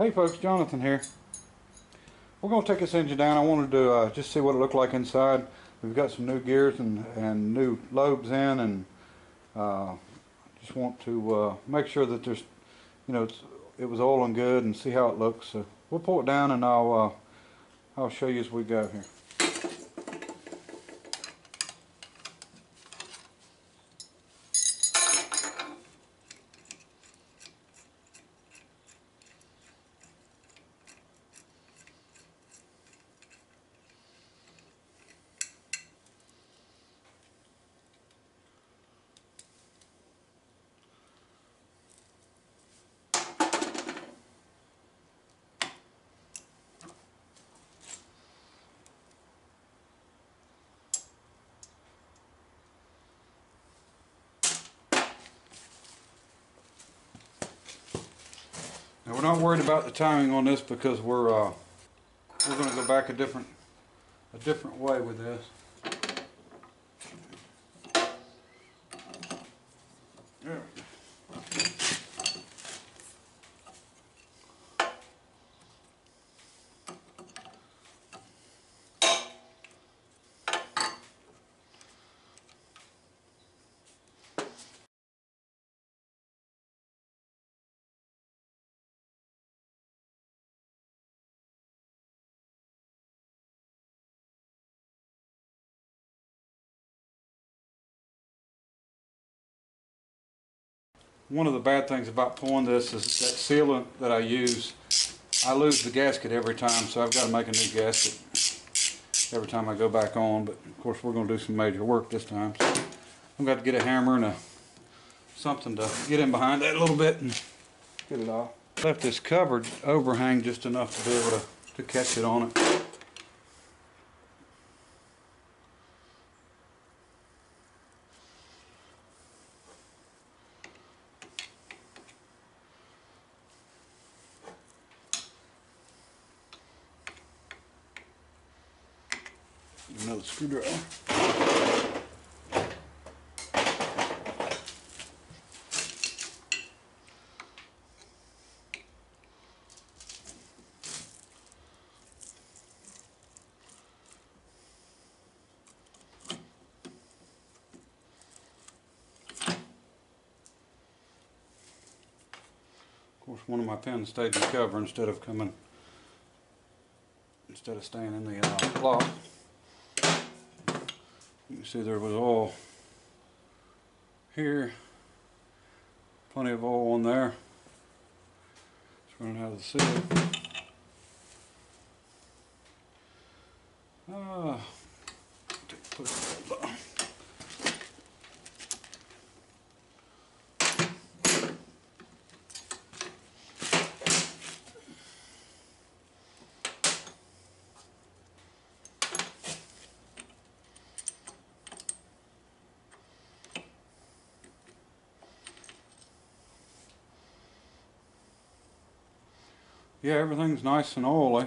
Hey folks, Jonathan here. We're going to take this engine down. I wanted to just see what it looked like inside. We've got some new gears and new lobes in, and just want to make sure that there's, it was oiling good and see how it looks. So we'll pull it down and I'll show you as we go here. Now we're not worried about the timing on this because we're going to go back a different way with this. There. One of the bad things about pulling this is that sealant that I use, I lose the gasket every time, so I've got to make a new gasket every time I go back on. But of course we're going to do some major work this time, so I've got to get a hammer and something to get in behind that a little bit and get it off. Left this covered overhang just enough to be able to catch it on it. Another screwdriver. Of course, one of my pins stayed in the cover instead of staying in the cloth. You can see there was oil here, plenty of oil on there. It's running out of the seal. Put it down. Yeah, everything's nice and oily.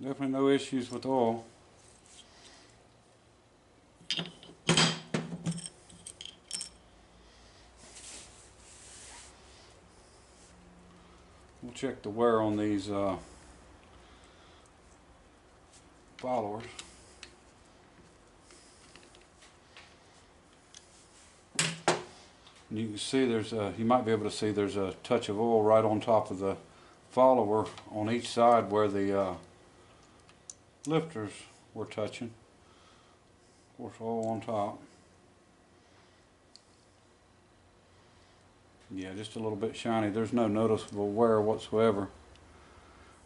Definitely no issues with oil. We'll check the wear on these followers. And you can see you might be able to see there's a touch of oil right on top of the follower on each side where the lifters were touching. Of course, oil on top. Yeah, just a little bit shiny. There's no noticeable wear whatsoever,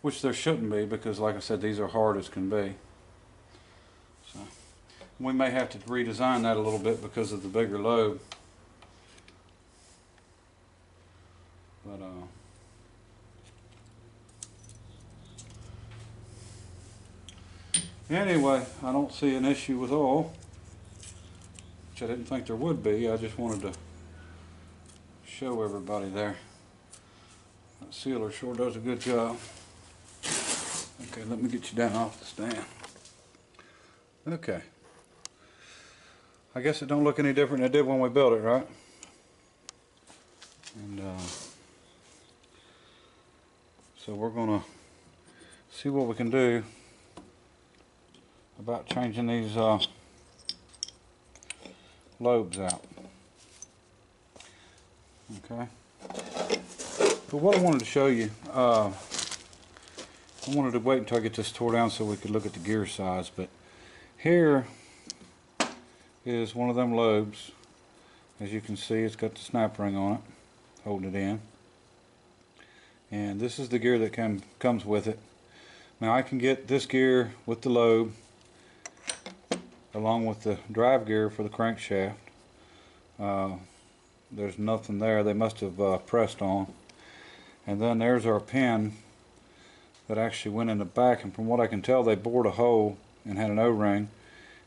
which there shouldn't be because, like I said, these are hard as can be. So we may have to redesign that a little bit because of the bigger lobe. But anyway, I don't see an issue with oil, which I didn't think there would be. I just wanted to show everybody there. That sealer sure does a good job. Okay, let me get you down off the stand. Okay. I guess it don't look any different than it did when we built it, right? And so we're gonna see what we can do about changing these lobes out. Okay. But what I wanted to show you, I wanted to wait until I get this tore down so we could look at the gear size, but here is one of them lobes. As you can see, it's got the snap ring on it, holding it in. And this is the gear that comes with it. Now I can get this gear with the lobe along with the drive gear for the crankshaft. There's nothing there. They must have pressed on. And then there's our pin that actually went in the back, and from what I can tell they bored a hole and had an O-ring,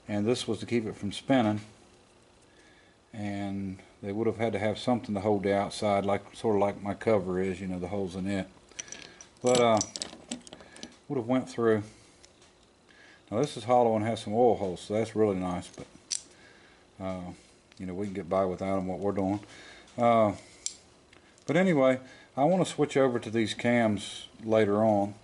and this was to keep it from spinning, and they would have had to have something to hold the outside, like sort of like my cover is, you know, the holes in it. But would have went through. Now this is hollow and has some oil holes, so that's really nice, but you know, we can get by without them, what we're doing. But anyway, I want to switch over to these cams later on,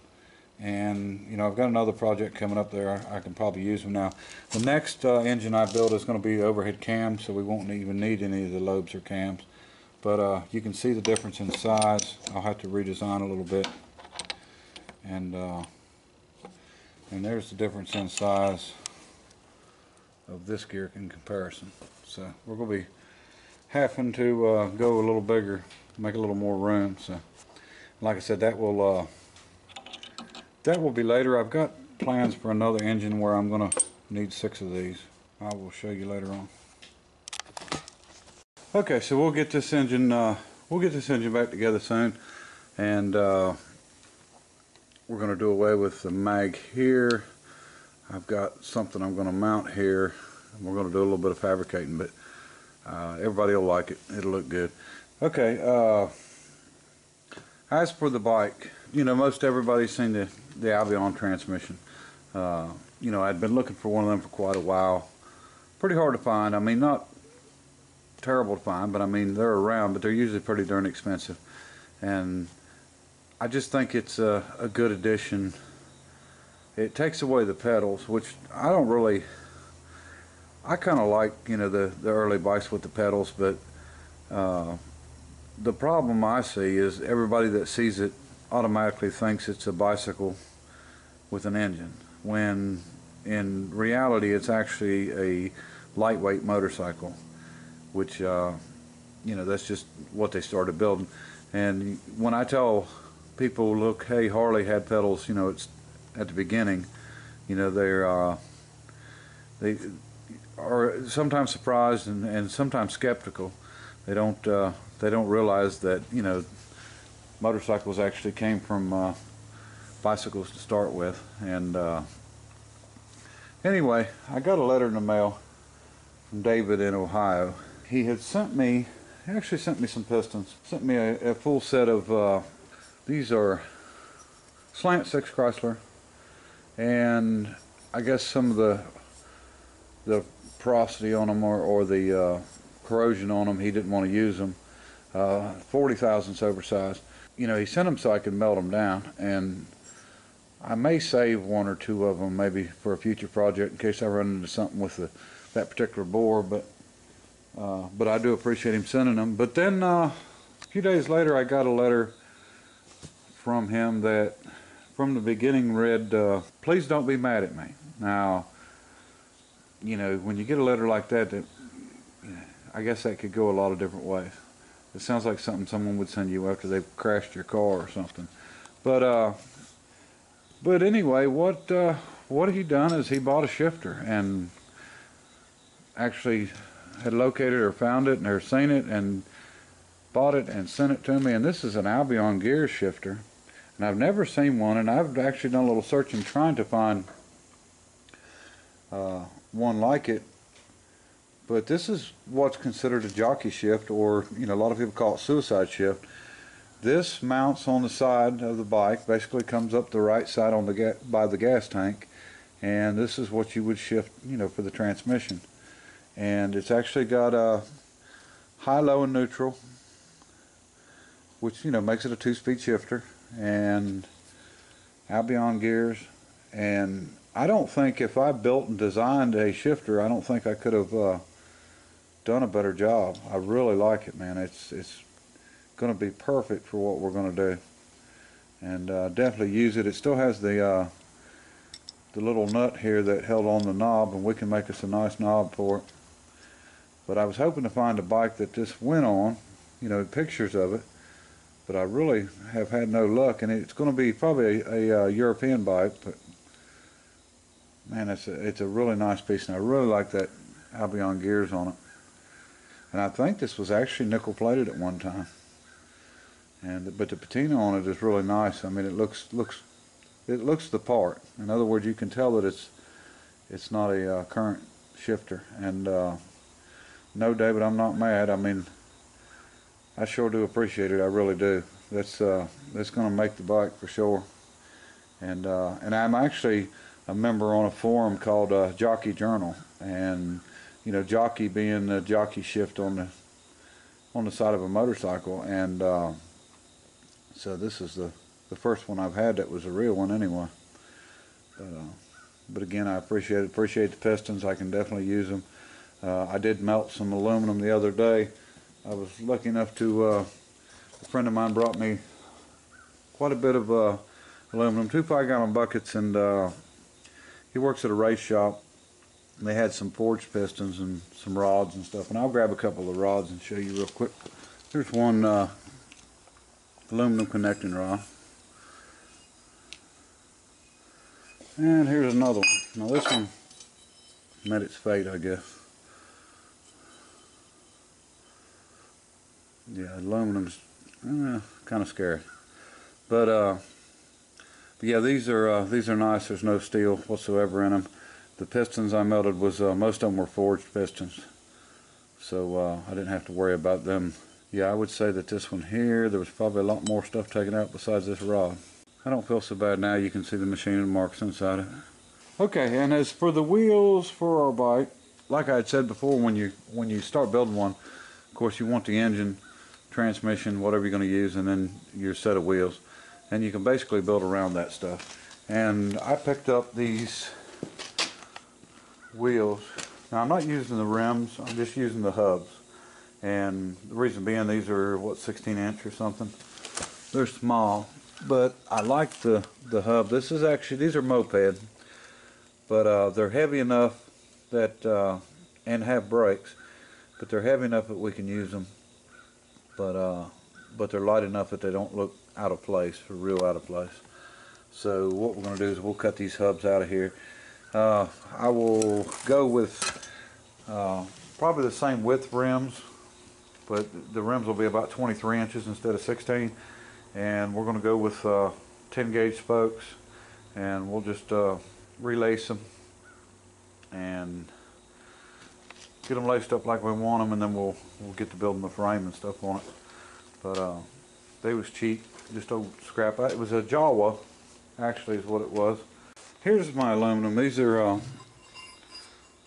and you know, I've got another project coming up there. I can probably use them now. The next engine I build is going to be overhead cams, so we won't even need any of the lobes or cams. But you can see the difference in size. I'll have to redesign a little bit, and there's the difference in size of this gear in comparison. So we're going to be having to go a little bigger, make a little more room. So like I said, that will be later. I've got plans for another engine where I'm going to need 6 of these. I will show you later on. Okay, so we'll get this engine back together soon, and we're going to do away with the mag here. I've got something I'm going to mount here, and we're going to do a little bit of fabricating, but everybody will like it. It'll look good. Okay, as for the bike, you know, most everybody's seen the Albion transmission. You know, I'd been looking for one of them for quite a while. Pretty hard to find. I mean, not terrible to find, but I mean, they're around, but they're usually pretty darn expensive. And I just think it's a good addition. It takes away the pedals, which I don't really, I kind of like, you know, the early bikes with the pedals, but the problem I see is everybody that sees it automatically thinks it's a bicycle with an engine, when in reality it's actually a lightweight motorcycle, which you know, that's just what they started building. And when I tell people, look, hey, Harley had pedals, you know, it's at the beginning, you know, they are sometimes surprised and sometimes skeptical. They don't realize that, you know, motorcycles actually came from bicycles to start with. And anyway, I got a letter in the mail from David in Ohio. He had sent me, he actually sent me some pistons, sent me a full set of these are slant 6 Chrysler, and I guess some of the porosity on them or the corrosion on them, he didn't want to use them. 40 thousandths oversized. You know, he sent them so I could melt them down, and I may save 1 or 2 of them maybe for a future project in case I run into something with that particular bore, but I do appreciate him sending them. But then a few days later I got a letter from him that from the beginning read, please don't be mad at me. Now, you know, when you get a letter like that, I guess that could go a lot of different ways. It sounds like something someone would send you after they've crashed your car or something. But anyway, what he done is he bought a shifter and actually had located or found it or seen it and bought it and sent it to me. And this is an Albion gear shifter, and I've never seen one, and I've actually done a little searching trying to find one like it. But this is what's considered a jockey shift, or, you know, a lot of people call it suicide shift. This mounts on the side of the bike, basically comes up the right side on by the gas tank, and this is what you would shift, you know, for the transmission. and it's actually got a high, low, and neutral, which makes it a 2-speed shifter, and Albion gears. And I don't think if I built and designed a shifter, I don't think I could have done a better job. I really like it, man. It's going to be perfect for what we're going to do, and definitely use it. It still has the little nut here that held on the knob, and we can make us a nice knob for it. But I was hoping to find a bike that this went on, pictures of it, but I really have had no luck, and it's going to be probably a European bike. But man, it's a really nice piece, and I really like that Albion gears on it. And I think this was actually nickel plated at one time. But the patina on it is really nice. I mean, it looks the part. In other words, you can tell that it's not a current shifter. And no, David, I'm not mad. I mean, I sure do appreciate it. I really do. That's going to make the bike for sure. And I'm actually a member on a forum called Jockey Journal, and jockey being the jockey shift on the side of a motorcycle, and so this is the first one I've had that was a real one anyway. But again, I appreciate the pistons. I can definitely use them. I did melt some aluminum the other day. I was lucky enough to, a friend of mine brought me quite a bit of aluminum, 2 5-gallon buckets, and he works at a race shop, and they had some forged pistons and some rods and stuff, and I'll grab a couple of rods and show you real quick. Here's one aluminum connecting rod, and here's another one. Now this one met its fate, I guess. Yeah, aluminum's kind of scary, but yeah, these are nice. There's no steel whatsoever in them. The pistons I melted was most of them were forged pistons, so I didn't have to worry about them. Yeah, I would say that this one here, there was probably a lot more stuff taken out besides this rod. I don't feel so bad now. You can see the machining marks inside it. Okay, and as for the wheels for our bike, like I had said before, when you start building one, of course you want the engine, transmission, whatever you're going to use, and then your set of wheels, and you can basically build around that stuff. And I picked up these wheels. Now I'm not using the rims, I'm just using the hubs, and the reason being, these are what, 16-inch or something. They're small, but I like the hub. These are moped, but they're heavy enough that and have brakes, but they're heavy enough that we can use them, but they're light enough that they don't look out of place, or real out of place. So what we're going to do is we'll cut these hubs out of here. I will go with probably the same width rims, but the rims will be about 23 inches instead of 16, and we're going to go with 10 gauge spokes, and we'll just relace them and get them laced up like we want them, and then we'll get to building the frame and stuff on it. But they was cheap, just old scrap. It was a Jawa, actually, is what it was. Here's my aluminum. These are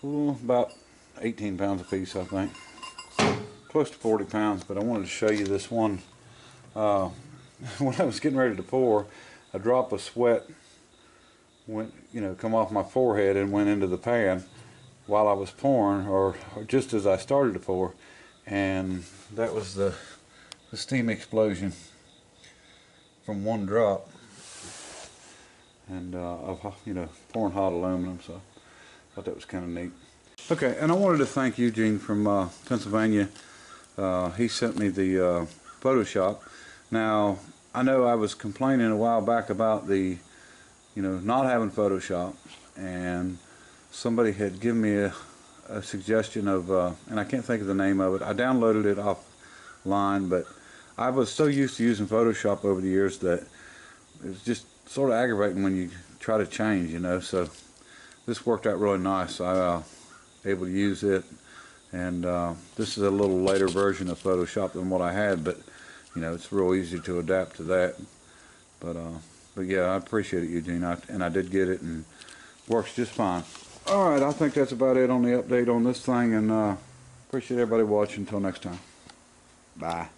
about 18 pounds a piece, I think. Close to 40 pounds, but I wanted to show you this one. When I was getting ready to pour, a drop of sweat went, come off my forehead and went into the pan while I was pouring, or just as I started to pour, and that was the steam explosion from one drop, and of pouring hot aluminum. So I thought that was kind of neat. Okay, and I wanted to thank Eugene from Pennsylvania. He sent me the Photoshop. Now I know I was complaining a while back about the not having Photoshop, and somebody had given me a suggestion of and I can't think of the name of it. I downloaded it offline, but I was so used to using Photoshop over the years that it was just sort of aggravating when you try to change, so this worked out really nice. I was able to use it, and this is a little later version of Photoshop than what I had, but it's real easy to adapt to that. But yeah, I appreciate it, Eugene, and I did get it, and works just fine. Alright, I think that's about it on the update on this thing, and appreciate everybody watching. Until next time. Bye.